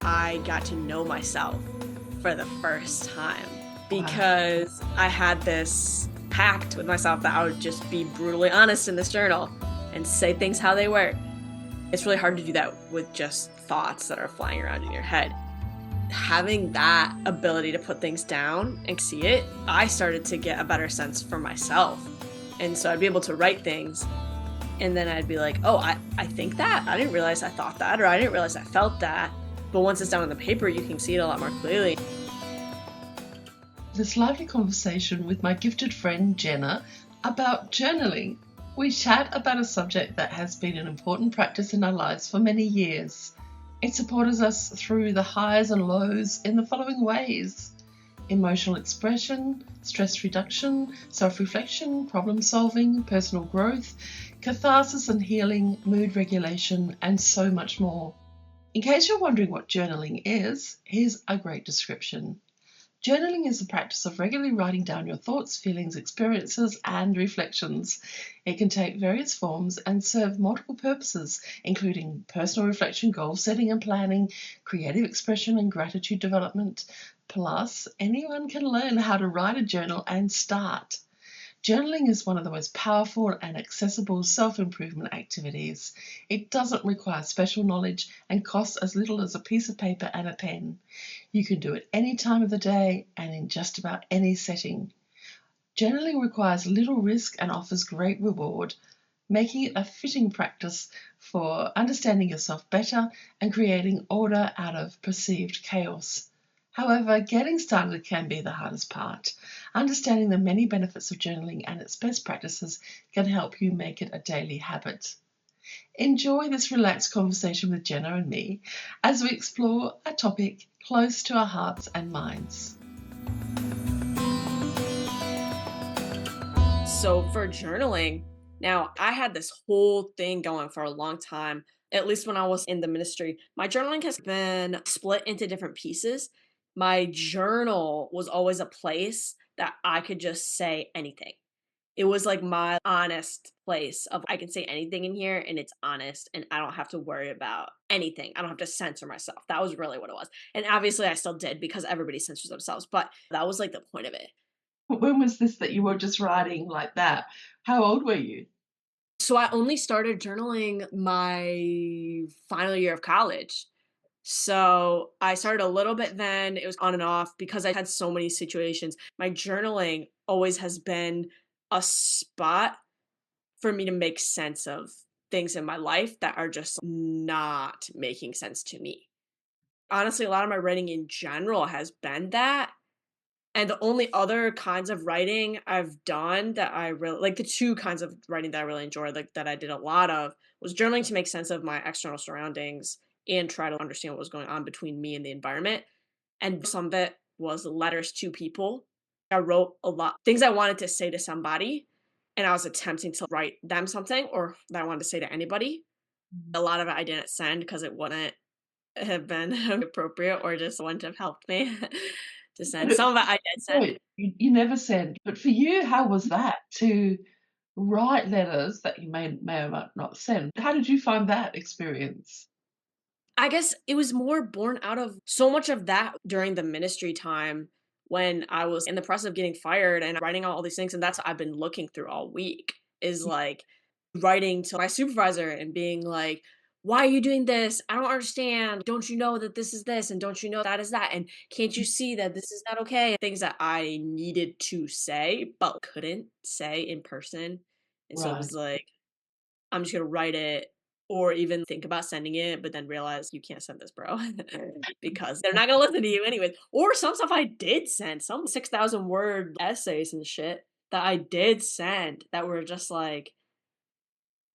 I got to know myself for the first time Wow. because I had this pact with myself that I would just be brutally honest in this journal and say things how they were. It's really hard to do that with just thoughts that are flying around in your head. Having that ability to put things down and see it, I started to get a better sense for myself. And so I'd be able to write things and then I'd be like, oh, I think that. I didn't realize I thought that, or I didn't realize I felt that. But once it's down on the paper, you can see it a lot more clearly. This lively conversation with my gifted friend Jenna about journaling. We chat about a subject that has been an important practice in our lives for many years. It supports us through the highs and lows in the following ways: emotional expression, stress reduction, self-reflection, problem solving, personal growth, catharsis and healing, mood regulation, and so much more. In case you're wondering what journaling is, here's a great description. Journaling is the practice of regularly writing down your thoughts, feelings, experiences, and reflections. It can take various forms and serve multiple purposes, including personal reflection, goal setting and planning, creative expression, and gratitude development. Plus, anyone can learn how to write a journal and start. Journaling is one of the most powerful and accessible self-improvement activities. It doesn't require special knowledge and costs as little as a piece of paper and a pen. You can do it any time of the day and in just about any setting. Journaling requires little risk and offers great reward, making it a fitting practice for understanding yourself better and creating order out of perceived chaos. However, getting started can be the hardest part. Understanding the many benefits of journaling and its best practices can help you make it a daily habit. Enjoy this relaxed conversation with Jenna and me as we explore a topic close to our hearts and minds. So for journaling, now I had this whole thing going for a long time, at least when I was in the ministry. My journaling has been split into different pieces. My journal was always a place that I could just say anything. It was like my honest place of I can say anything in here and it's honest and I don't have to worry about anything. I don't have to censor myself. That was really what it was. And obviously I still did because everybody censors themselves, but that was like the point of it. When was this that you were just writing like that? How old were you? So I only started journaling my final year of college. So I started a little bit then. It was on and off because I had so many situations. My journaling always has been a spot for me to make sense of things in my life that are just not making sense to me. Honestly, a lot of my writing in general has been that. And the only other kinds of writing I've done that I really like, the two kinds of writing that I really enjoy, like that I did a lot of, was journaling to make sense of my external surroundings and try to understand what was going on between me and the environment. And some of it was letters to people. I wrote a lot things I wanted to say to somebody, and I was attempting to write them something or that I wanted to say to anybody. A lot of it I didn't send because it wouldn't have been appropriate or just wouldn't have helped me to But send. Some of it I did send. you never said. But for you, how was that to write letters that you may or might not send? How did you find that experience? I guess it was more born out of so much of that during the ministry time when I was in the process of getting fired and writing out all these things. And that's what I've been looking through all week is like writing to my supervisor and being like, why are you doing this? I don't understand. Don't you know that this is this? And don't you know that is that? And can't you see that this is not okay? Things that I needed to say, but couldn't say in person. And so it Right. was like, I'm just gonna write it or even think about sending it, but then realize you can't send this, bro, because they're not gonna listen to you anyways. Or some stuff I did send, some 6,000 word essays and shit that I did send that were just like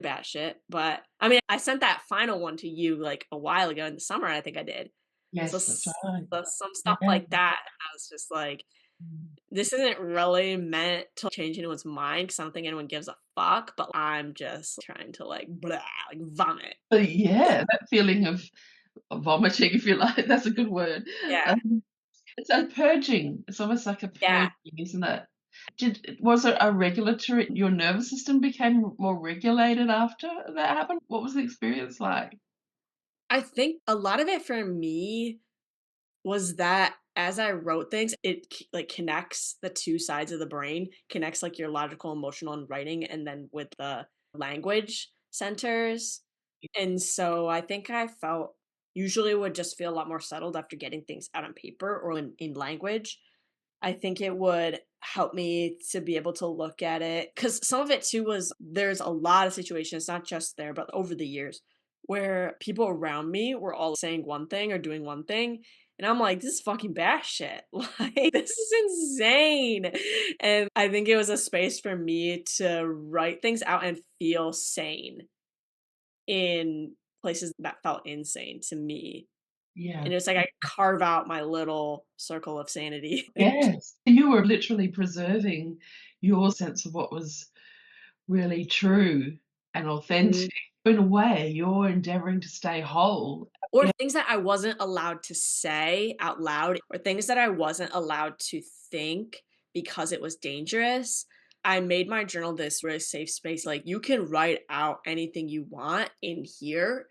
bad shit. But I mean, I sent that final one to you like a while ago in the summer, I think I did. So, Yes, that's right. some stuff Yeah. like that, I was just like, this isn't really meant to change anyone's mind because I don't think anyone gives a fuck, but I'm just trying to like blah, like vomit. But yeah, that feeling of vomiting, if you like, that's a good word. Yeah. Um, it's a purging. It's almost like a Yeah. purging, isn't it? Was it a regulatory your nervous system became more regulated after that happened? What was the experience like? I think a lot of it for me was that as I wrote things, it like connects the two sides of the brain, connects like your logical, emotional, and writing, and then with the language centers. And so I think I felt usually would just feel a lot more settled after getting things out on paper or in language. I think it would help me to be able to look at it because some of it too was there's a lot of situations, not just there, but over the years, where people around me were all saying one thing or doing one thing. And I'm like, this is fucking shit. Like, this is insane. And I think it was a space for me to write things out and feel sane in places that felt insane to me. Yeah. And it was like I carve out my little circle of sanity. Yes. You were literally preserving your sense of what was really true and authentic. In a way, you're endeavoring to stay whole. Or Yeah. things that I wasn't allowed to say out loud, or things that I wasn't allowed to think because it was dangerous. I made my journal this really safe space. Like, you can write out anything you want in here,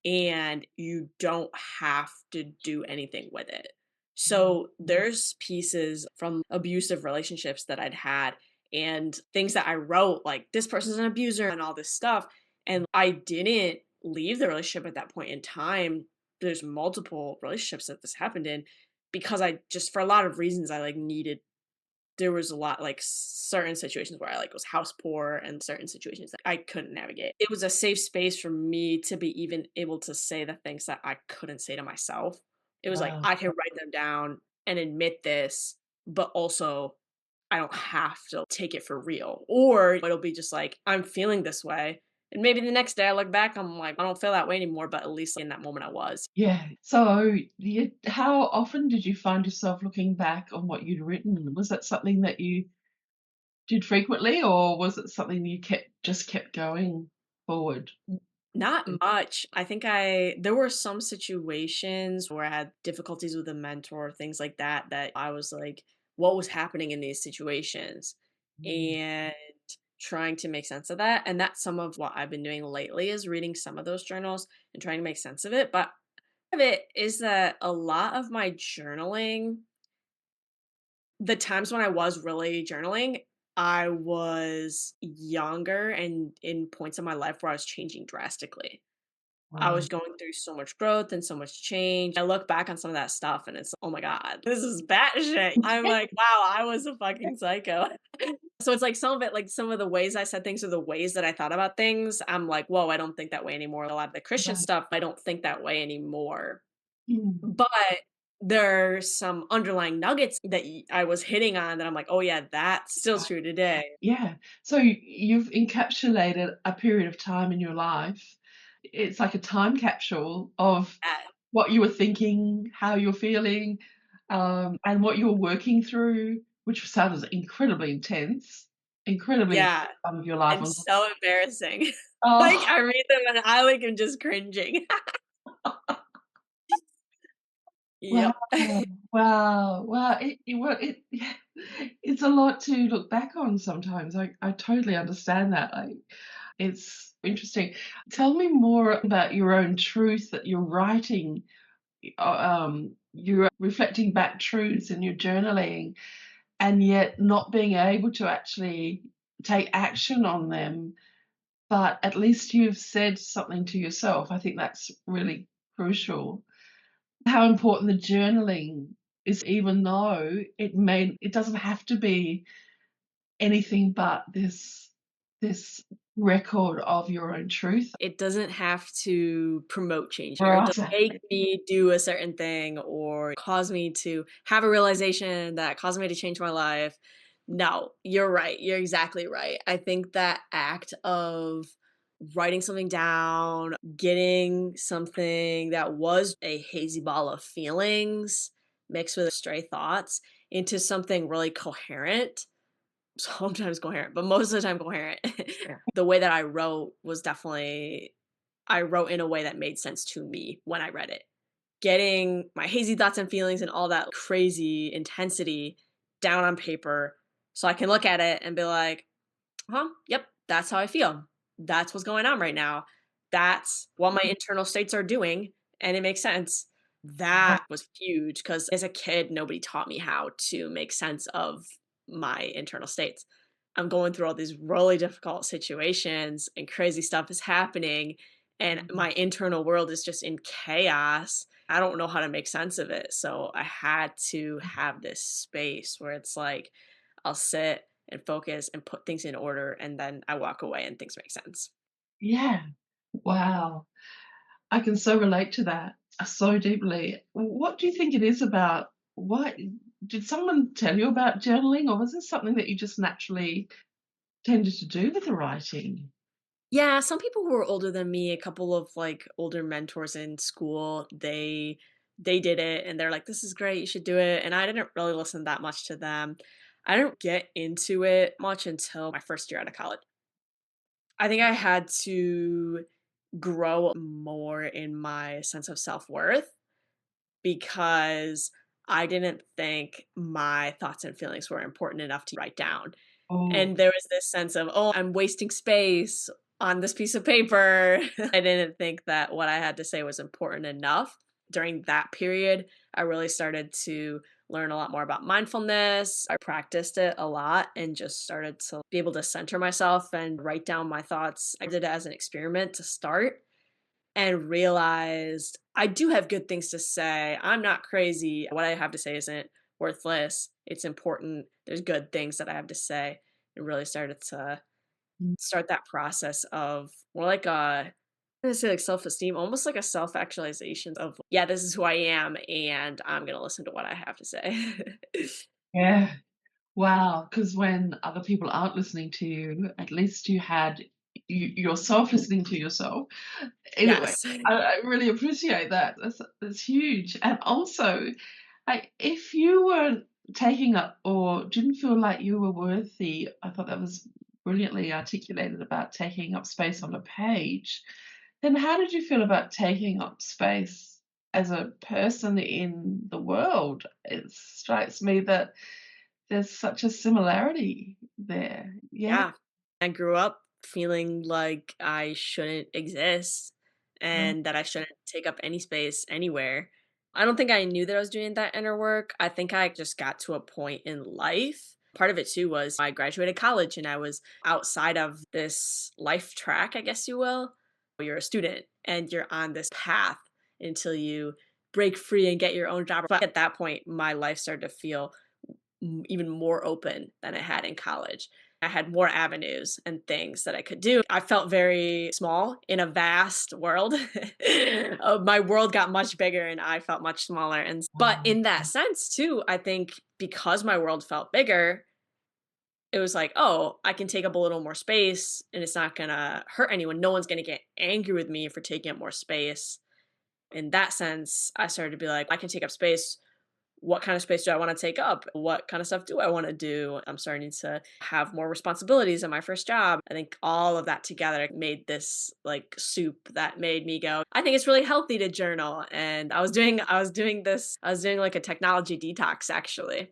and you don't have to do anything with it. Mm. So there's pieces from abusive relationships that I'd had and things that I wrote, like this person's an abuser and all this stuff. And I didn't leave the relationship at that point in time. There's multiple relationships that this happened in because I just, for a lot of reasons, I like needed there was a lot like certain situations where I like was house poor and certain situations that I couldn't navigate. It was a safe space for me to be even able to say the things that I couldn't say to myself. It was like Wow. I can write them down and admit this, but also I don't have to take it for real. Or it'll be just like I'm feeling this way. And maybe the next day I look back, I'm like, I don't feel that way anymore, but at least in that moment I was. Yeah. So, how often did you find yourself looking back on what you'd written? Was that something that you did frequently, or was it something you kept going forward? Not much. I think I there were some situations where I had difficulties with a mentor, things like that, that I was like, what was happening in these situations? Mm. And trying to make sense of that. And that's some of what I've been doing lately is reading some of those journals and trying to make sense of it. But of it is that a lot of my journaling, the times when I was really journaling, I was younger and in points in my life where I was changing drastically. I Wow. was going through so much growth and so much change. I look back on some of that stuff and it's, oh my God, this is batshit. I'm like, wow, I was a fucking psycho. So it's like some of it, like some of the ways I said things or the ways that I thought about things, I'm like, whoa, I don't think that way anymore. A lot of the Christian Right. stuff, I don't think that way anymore. Mm. But there's some underlying nuggets that I was hitting on that I'm like, oh yeah, that's still true today. Yeah. So you've encapsulated a period of time in your life. It's like a time capsule of That- what you were thinking, how you're feeling, and what you're working through, which sounds incredibly intense, incredibly intense yeah, time of your life. and so embarrassing. Like Oh, I read them and I like am just cringing. wow, Yep. wow, wow! It's a lot to look back on sometimes. I totally understand that. It's interesting. Tell me more about your own truth that you're writing. You're reflecting back truths in your journaling, and yet not being able to actually take action on them. But at least you've said something to yourself. I think that's really crucial. How important the journaling is, even though it doesn't have to be anything but this record of your own truth. It doesn't have to promote change or it Right. doesn't make Exactly. me do a certain thing or cause me to have a realization that caused me to change my life. No, you're right. You're exactly right. I think that act of writing something down, getting something that was a hazy ball of feelings mixed with stray thoughts into something really coherent, sometimes coherent, but most of the time coherent. The way that I wrote was definitely I wrote in a way that made sense to me when I read it. Getting my hazy thoughts and feelings and all that crazy intensity down on paper so I can look at it and be like, "Huh, yep, that's how I feel. That's what's going on right now. That's what my internal states are doing. and it makes sense. That was huge because as a kid, nobody taught me how to make sense of my internal states. I'm going through all these really difficult situations and crazy stuff is happening, and Mhm. my internal world is just in chaos. I don't know how to make sense of it. So I had to have this space where it's like I'll sit and focus and put things in order, and then I walk away and things make sense. Yeah. Wow. I can so relate to that so deeply. What do you think it is about what did someone tell you about journaling, or was this something that you just naturally tended to do with the writing? Yeah, some people who were older than me, a couple of like older mentors in school, they did it and they're like, "This is great, you should do it." And I didn't really listen that much to them. I didn't get into it much until my first year out of college. I think I had to grow more in my sense of self-worth because I didn't think my thoughts and feelings were important enough to write down. Oh, And there was this sense of, "Oh, I'm wasting space on this piece of paper." I didn't think that what I had to say was important enough. During that period, I really started to learn a lot more about mindfulness. I practiced it a lot and just started to be able to center myself and write down my thoughts. I did it as an experiment to start and realized I do have good things to say. I'm not crazy. What I have to say isn't worthless. It's important. There's good things that I have to say. It really started to mm, start that process of more like a I'm gonna say like self-esteem, almost like a self-actualization of yeah, this is who I am and I'm gonna listen to what I have to say. yeah. Wow. Because when other people aren't listening to you, at least you had yourself listening to yourself. Anyway, Yes. I really appreciate that. That's huge. And also, if you weren't taking up or didn't feel like you were worthy, I thought that was brilliantly articulated about taking up space on a page. Then how did you feel about taking up space as a person in the world? It strikes me that there's such a similarity there. Yeah. Yeah. I grew up feeling like I shouldn't exist Yeah. and that I shouldn't take up any space anywhere. I don't think I knew that I was doing that inner work. I think I just got to a point in life. Part of it too was I graduated college and I was outside of this life track, I guess you will. You're a student and you're on this path until you break free and get your own job. But at that point, my life started to feel even more open than I had in college. I had more avenues and things that I could do. I felt very small in a vast world. My world got much bigger and I felt much smaller. And but Wow. in that sense too, I think because my world felt bigger, it was like, oh, I can take up a little more space and it's not gonna hurt anyone. No one's gonna get angry with me for taking up more space. In that sense, I started to be like, I can take up space. What kind of space do I want to take up? What kind of stuff do I want to do? I'm starting to have more responsibilities in my first job. I think all of that together made this like soup that made me go, I think it's really healthy to journal. And I was doing like a technology detox actually.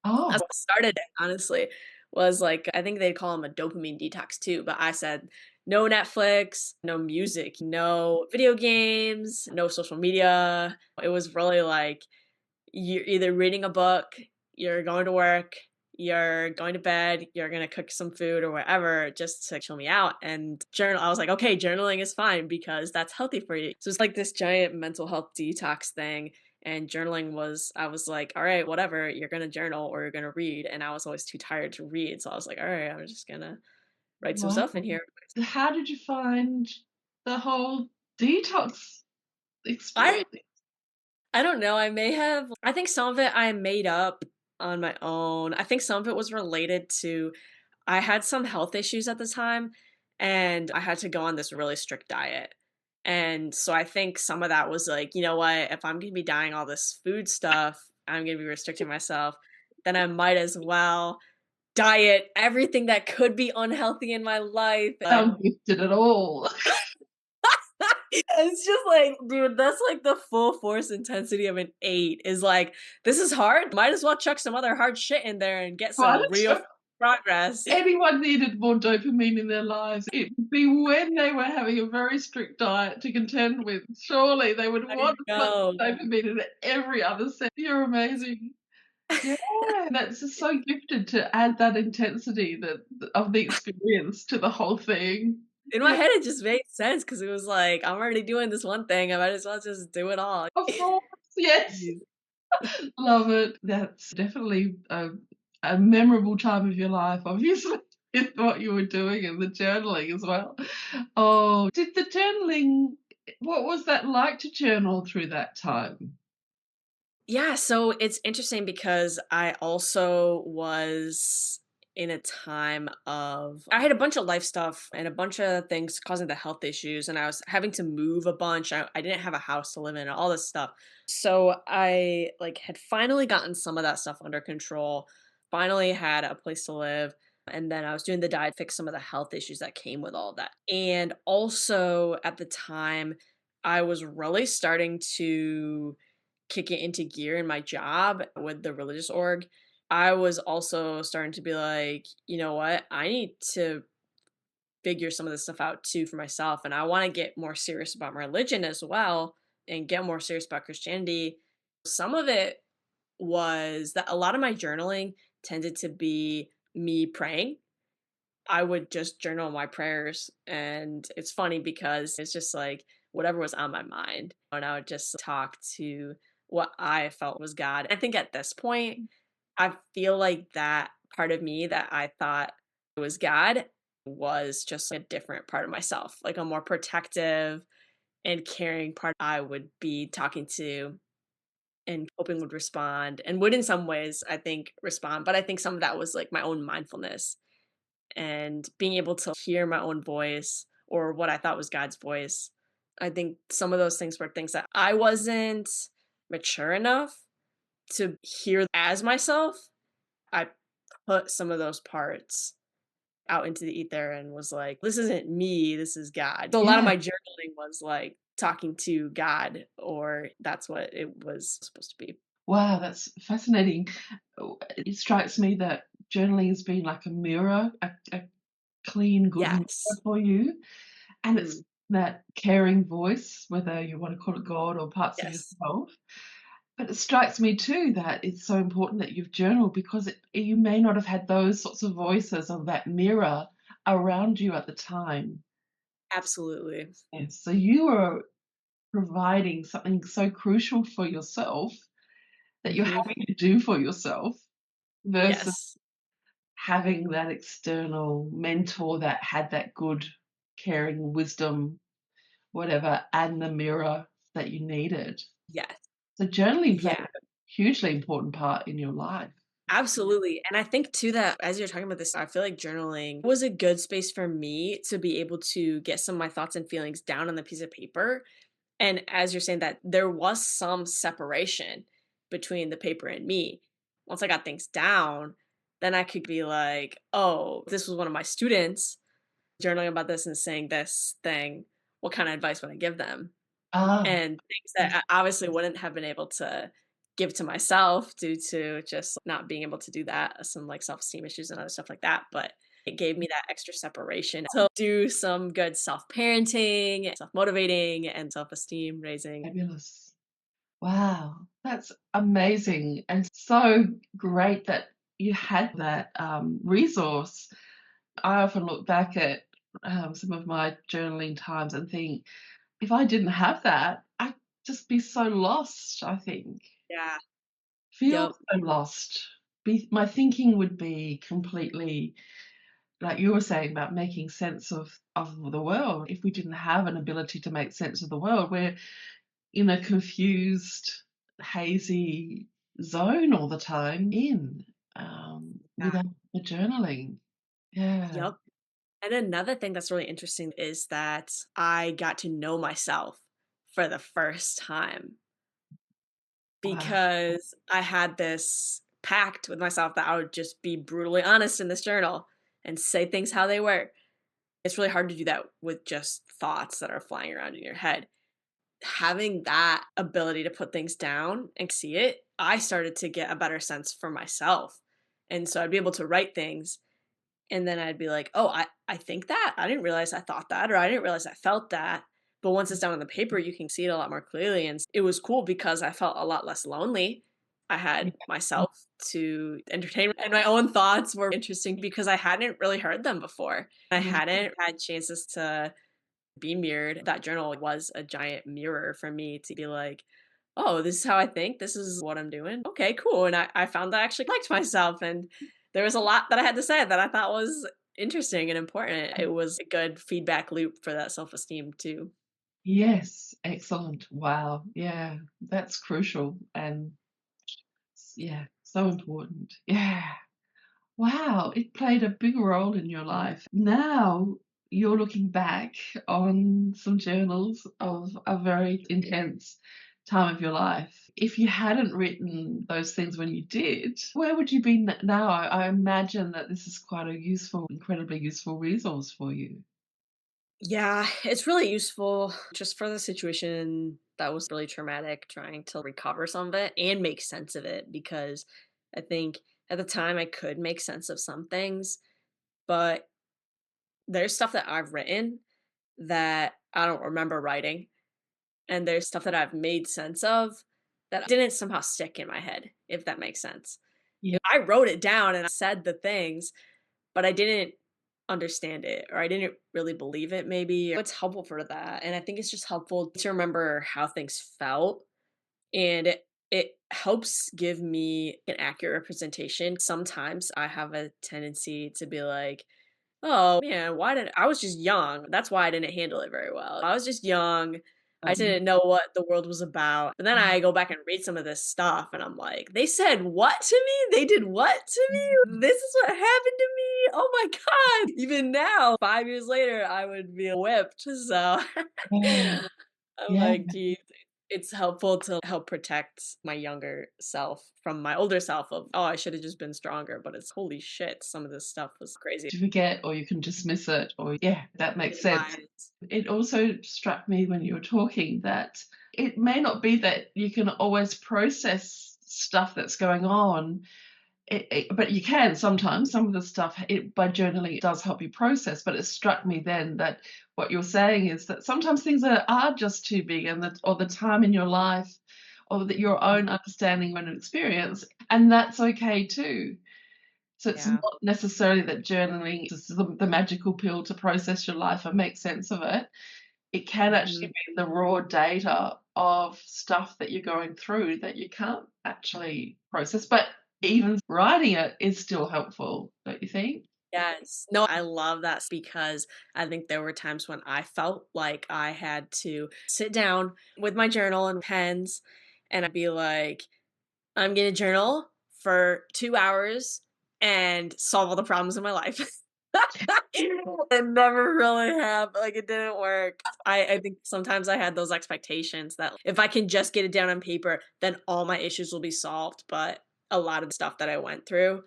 Oh, That's what started it, honestly. Was like I think they call them a dopamine detox too, but I said no Netflix, no music, no video games, no social media. It was really like you're either reading a book, you're going to work, you're going to bed, you're gonna cook some food or whatever just to chill me out. And journal, I was like, okay, journaling is fine because that's healthy for you. So it's like this giant mental health detox thing. And journaling was, I was like, all right, whatever, you're gonna journal or you're gonna read. And I was always too tired to read. So I was like, all right, I'm just gonna write some wow. stuff in here. How did you find the whole detox I experience? I don't know, I think some of it I made up on my own. I think some of it was related to I had some health issues at the time, and I had to go on this really strict diet. And so I think some of that was like, you know what, if I'm gonna be dying all this food stuff, I'm gonna be restricting myself, then I might as well diet everything that could be unhealthy in my life. But Sound gifted at all. it's just like, dude, that's like the full force intensity of an 8 is like, this is hard. Might as well chuck some other hard shit in there and get some What? real. progress. Anyone needed more dopamine in their lives, it would be when they were having a very strict diet to contend with. Surely they would I want as much know. dopamine in every other sense. You're amazing. Yeah, that's just so gifted to add that intensity that of the experience to the whole thing. In my Yeah, head, it just made sense because it was like, I'm already doing this one thing, I might as well just do it all. of course, yes. Jeez. Love it. That's definitely a memorable time of your life, obviously, with what you were doing and the journaling as well. Oh, did the journaling, what was that like to journal through that time? Yeah, so it's interesting because I also was in a time of I had a bunch of life stuff and a bunch of things causing the health issues, and I was having to move a bunch. I didn't have a house to live in, all this stuff. So I like had finally gotten some of that stuff under control, finally had a place to live, and then I was doing the diet fix some of the health issues that came with all that. And also at the time I was really starting to kick it into gear in my job with the religious org. I was also starting to be like, you know what? I need to figure some of this stuff out too for myself. And I want to get more serious about my religion as well and get more serious about Christianity. Some of it was that a lot of my journaling tended to be me praying. I would just journal my prayers. And it's funny because it's just like whatever was on my mind. And I would just talk to what I felt was God. I think at this point, I feel like that part of me that I thought was God was just a different part of myself, like a more protective and caring part I would be talking to and hoping would respond and would in some ways, I think, respond. But I think some of that was like my own mindfulness and being able to hear my own voice or what I thought was God's voice. I think some of those things were things that I wasn't mature enough to hear as myself. I put some of those parts out into the ether and was like, this isn't me, this is God. So a lot of Yeah. my journaling was like talking to God, or that's what it was supposed to be. Wow, that's fascinating. It strikes me that journaling has been like a mirror, a clean, good mirror Yes. for you. And it's Mhm. that caring voice, whether you want to call it God or parts of Yes. yourself. But it strikes me too that it's so important that you've journaled because you may not have had those sorts of voices or that mirror around you at the time. Absolutely. Yes. So you were providing something so crucial for yourself that you're Mhm. having to do for yourself versus Yes. having that external mentor that had that good caring wisdom, whatever, and the mirror that you needed. Yes. So journaling played Yeah. a hugely important part in your life. Absolutely, and I think too that as you're talking about this, I feel like journaling was a good space for me to be able to get some of my thoughts and feelings down on the piece of paper, and as you're saying that there was some separation between the paper and me. Once I got things down, then I could be like, "Oh, this was one of my students journaling about this and saying this thing. What kind of advice would I give them?" Ah, And things that I obviously wouldn't have been able to give to myself due to just not being able to do that, some, like, self-esteem issues and other stuff like that, but it gave me that extra separation to do some good self-parenting, self-motivating, and self-esteem raising. fabulous. Wow, that's amazing and so great that you had that, resource. I often look back at, some of my journaling times and think, if I didn't have that, I'd just be so lost, I think. Yeah. Feel Yep. so lost. My thinking would be completely like you were saying about making sense of the world. If we didn't have an ability to make sense of the world, we're in a confused, hazy zone all the time Yeah. without the journaling. Yeah. Yep. And another thing that's really interesting is that I got to know myself for the first time. Wow. Because I had this pact with myself that I would just be brutally honest in this journal and say things how they were. It's really hard to do that with just thoughts that are flying around in your head. Having that ability to put things down and see it, I started to get a better sense for myself. And so I'd be able to write things And then I'd be like, "Oh, I think that? I didn't realize I thought that, or I didn't realize I felt that." But once it's down on the paper, you can see it a lot more clearly, and it was cool because I felt a lot less lonely. I Yeah. had myself to entertain, and my own thoughts were interesting because I hadn't really heard them before. I Yeah. hadn't had chances to be mirrored. That journal was a giant mirror for me to be like, "Oh, this is how I think. This is what I'm doing. Okay, cool." And I found that I actually liked myself, and there was a lot that I had to say that I thought was interesting and important. It was a good feedback loop for that self-esteem too. Yes, excellent. Wow. Yeah, that's crucial and yeah, so important. Yeah. Wow, it played a big role in your life. Now you're looking back on some journals of a very intense time of your life. If you hadn't written those things when you did, where would you be now? I imagine that this is quite a useful, incredibly useful resource for you. Yeah, it's really useful just for the situation that was really traumatic, trying to recover some of it and make sense of it because I think at the time I could make sense of some things, but there's stuff that I've written that I don't remember writing, and there's stuff that I've made sense of that didn't somehow stick in my head, if that makes sense. Yeah. I wrote it down and I said the things, but I didn't understand it or I didn't really believe it maybe. It's helpful for that, and I think it's just helpful to remember how things felt, and it helps give me an accurate representation. Sometimes I have a tendency to be like, "Oh, man, why did I was just young. That's why I didn't handle it very well. I was just young. I didn't know what the world was about." But then I go back and read some of this stuff and I'm like, "They said what to me? They did what to me? This is what happened to me? Oh my god." Even now, 5 years later, I would be whipped. So Yeah. I'm Yeah. like, geez, it's helpful to help protect my younger self from my older self of, oh, I should have just been stronger. But it's holy shit, some of this stuff was crazy. To forget or you can dismiss it or yeah, that makes sense. Wise. It also struck me when you were talking that it may not be that you can always process stuff that's going on, but you can sometimes. Some of the stuff by journaling it does help you process. But it struck me then that what you're saying is that sometimes things are just too big, and that or the time in your life, or that your own understanding and experience, and that's okay too. So it's Yeah. not necessarily that journaling is the magical pill to process your life and make sense of it. It can actually Mhm. be the raw data of stuff that you're going through that you can't actually process. But even writing it is still helpful, don't you think? Yes. No, I love that because I think there were times when I felt like I had to sit down with my journal and pens and I'd be like, I'm gonna journal for 2 hours and solve all the problems in my life. It never really happened, like, it didn't work. I think sometimes I had those expectations that if I can just get it down on paper, then all my issues will be solved, but a lot of the stuff that I went through,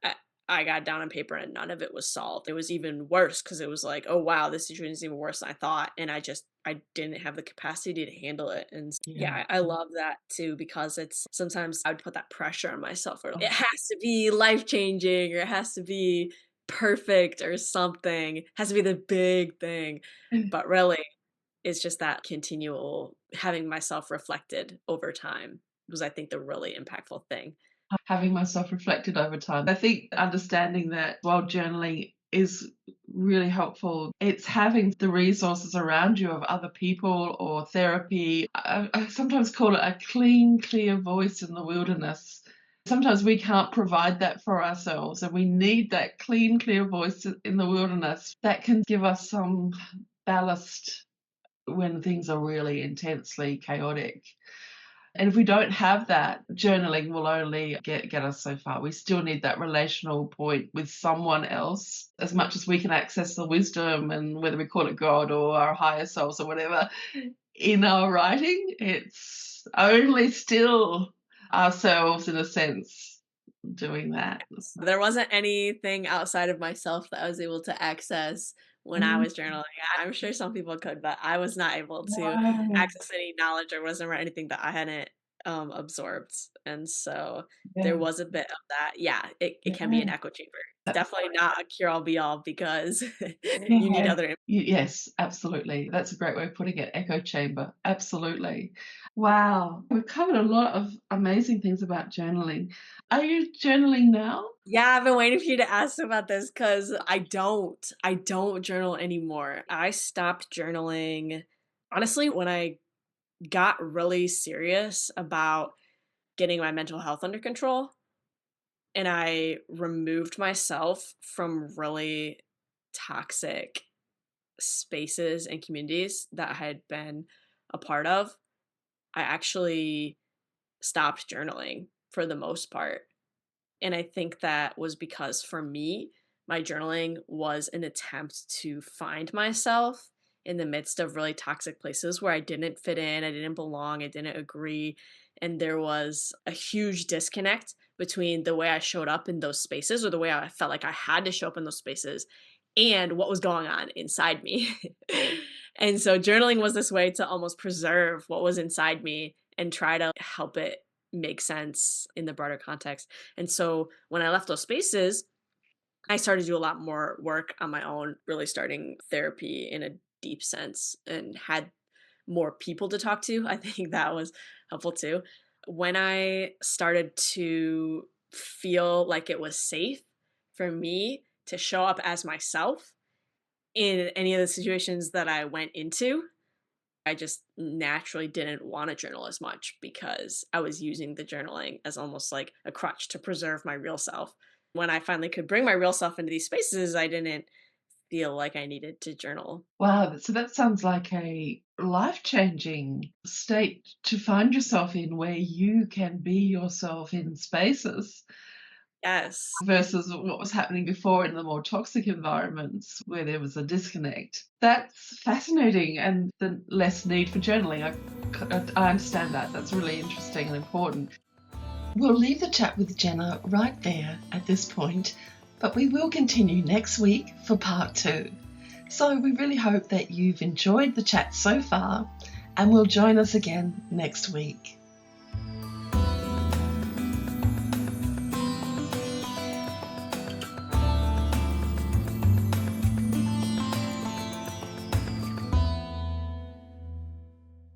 I I got down on paper and none of it was solved. It was even worse because it was like, "Oh, wow, this situation is even worse than I thought," and I didn't have the capacity to handle it, and Yeah. yeah, I love that too because it's sometimes I would put that pressure on myself or it Oh, has to be life-changing or it has to be perfect or something, it has to be the big thing, but really, it's just that continual having myself reflected over time was, I think, the really impactful thing. having myself reflected over time. I think understanding that while journaling is really helpful, it's having the resources around you of other people or therapy. I sometimes call it a clean, clear voice in the wilderness. Sometimes we can't provide that for ourselves, and we need that clean, clear voice in the wilderness that can give us some ballast when things are really intensely chaotic. And if we don't have that, journaling will only get us so far. We still need that relational point with someone else. As much as we can access the wisdom and whether we call it God or our higher selves or whatever, in our writing, it's only still ourselves in a sense doing that. There wasn't anything outside of myself that I was able to access when I Mm, was journaling. I'm sure some people could, but I was not able to wow. access any knowledge or wisdom or anything that I hadn't absorbed. And so there Yeah, was a bit of that. Yeah, it can be an yeah. echo chamber. Definitely not a cure all be all because you need Yeah. other Yes, absolutely. That's a great way of putting it. Echo chamber. Absolutely. Wow. We've covered a lot of amazing things about journaling. Are you journaling now? Yeah, I've been waiting for you to ask about this because I don't journal anymore. I stopped journaling, honestly, when I got really serious about getting my mental health under control, and I removed myself from really toxic spaces and communities that I had been a part of. I actually stopped journaling for the most part. And I think that was because for me, my journaling was an attempt to find myself in the midst of really toxic places where I didn't fit in, I didn't belong, I didn't agree. And there was a huge disconnect between the way I showed up in those spaces or the way I felt like I had to show up in those spaces and what was going on inside me. And so journaling was this way to almost preserve what was inside me and try to help it make sense in the broader context. And so when I left those spaces, I started to do a lot more work on my own, really starting therapy in a deep sense and had more people to talk to. I think that was helpful too. When I started to feel like it was safe for me to show up as myself in any of the situations that I went into, I just naturally didn't want to journal as much because I was using the journaling as almost like a crutch to preserve my real self. When I finally could bring my real self into these spaces, I didn't feel like I needed to journal. Wow, so that sounds like a life-changing state to find yourself in where you can be yourself in spaces Yes. versus what was happening before in the more toxic environments where there was a disconnect. That's fascinating, and the less need for journaling. I understand that. That's really interesting and important. We'll leave the chat with Jenna right there at this point, but we will continue next week for part 2. So we really hope that you've enjoyed the chat so far and will join us again next week.